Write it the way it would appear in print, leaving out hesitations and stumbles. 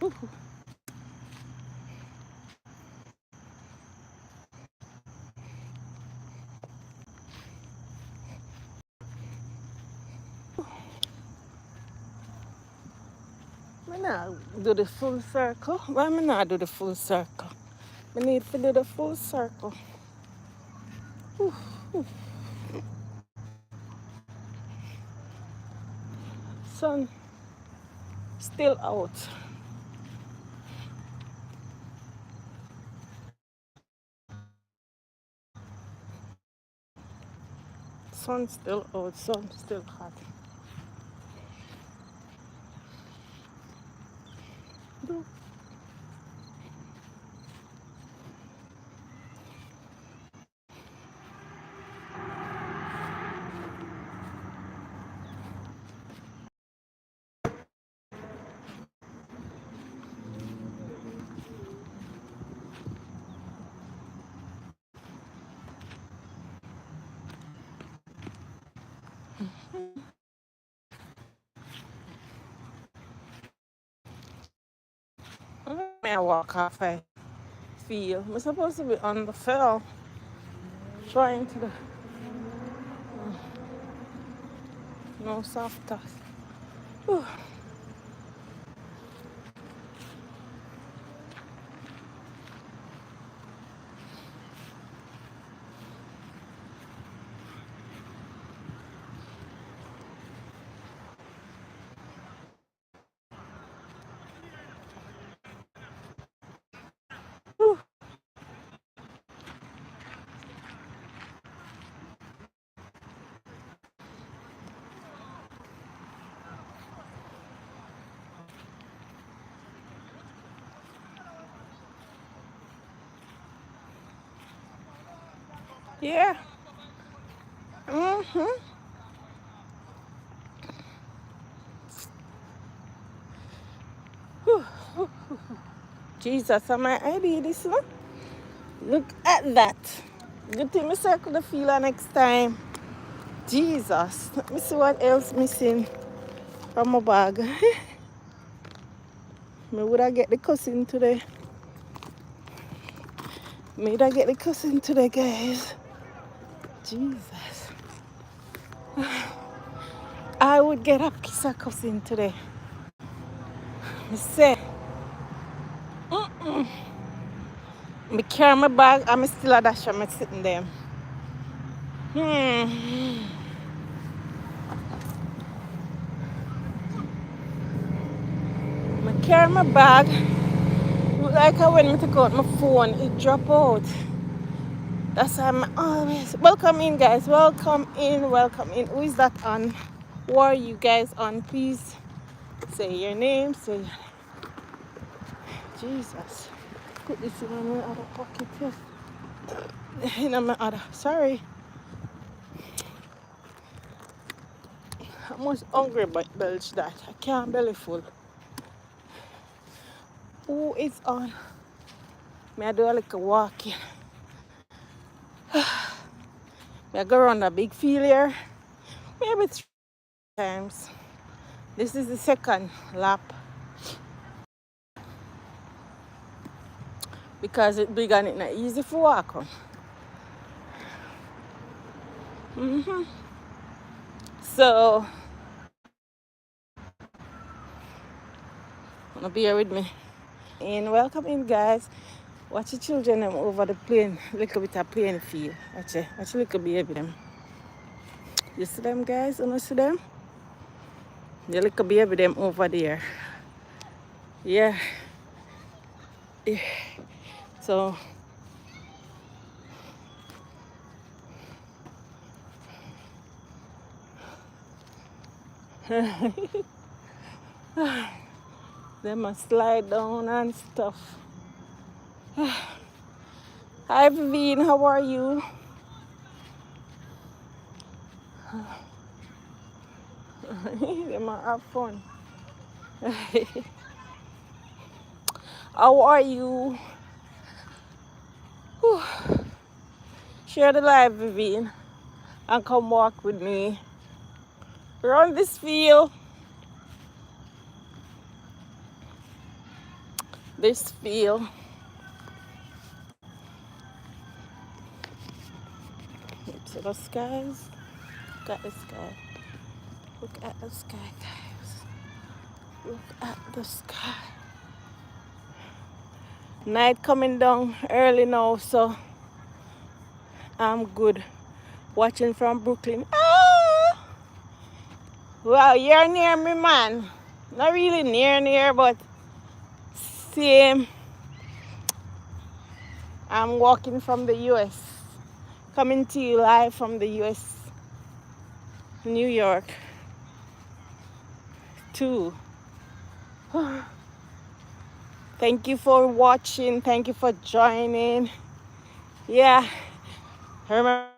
I not do the full circle. Why me not do the full circle? I need to do the full circle. Sun still out. Sun still out. Sun still hot. May I walk off? I feel. I'm supposed to be on the fell, trying to the no soft touch. Yeah. Mm-hmm. Jesus, am I ID this one? Look at that. Good thing me circle the feeler next time. Jesus. Let me see what else missing from my bag. Me would I get the cousin today? Me would I get the cousin today, guys? Jesus. I would get a kiss a cousin today. Me say. Me carry my bag and me still a dash and me sitting there. Me carry my bag. Look like when me take out my phone, it drop out. That's why I'm always welcome in, guys. Welcome in, welcome in. Who is that on? Who are you guys on? Please say your name. Say Jesus. Put this in my other pocket here. In my other. Sorry. I'm much hungry but belch that. I can't belly full. Who is on? May I do a little walking? May I go around a big field here? Maybe 3 times. This is the second lap because it's big and it's not easy for walk on. So, wanna be here with me. And welcome in, guys. Watch the children them over the plane, little bit of playing field. Watch it. Watch little baby them. You see them, guys? You see them? The little baby them over there. Yeah. Yeah. So they must slide down and stuff. Hi Vivian, how are you? They must have fun. How are you? Share the live, Vivian, and come walk with me. We're on this field. this field. To the skies. Look at the sky. Look at the sky, guys. Look at the sky. Night coming down early now, so I'm good. Watching from Brooklyn. Ah! Well, you're near me, man. Not really near, but same. I'm walking from the US. Coming to you live from the US. New York. Too. Thank you for watching. Thank you for joining. Yeah. Remember